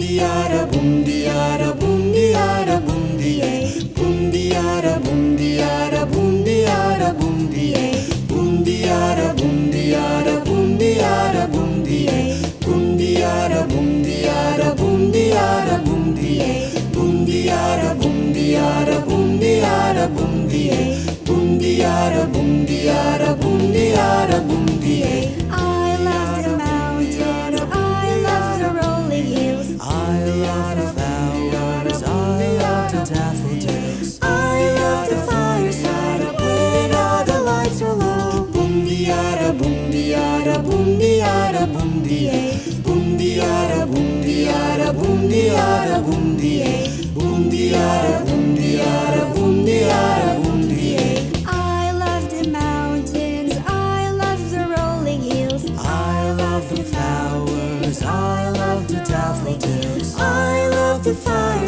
Bundiara, bundiara, bundiara, bundie. Bundiara, bundiara, bundiara, bundie. Bundiara, bundiara, bundiara, bundie. Bundiara, bundiara, bundiara, bundie. Bundiara, bundiara, bundiara, bundie. Bundiara, bundiara, bundiara, bundie. I love the mountains, I love the rolling hills, I love the flowers, I love the daffodils. I love the fireside when all the lights are low. Bundiara, bundiara, bundiara, bundie. Bundiara, bundiara, bundiara, bundie. Bundiara, bundiara, bundiara, bundie. I love the mountains, I love the rolling hills, I love the flowers, I love the daffodils. I love the fire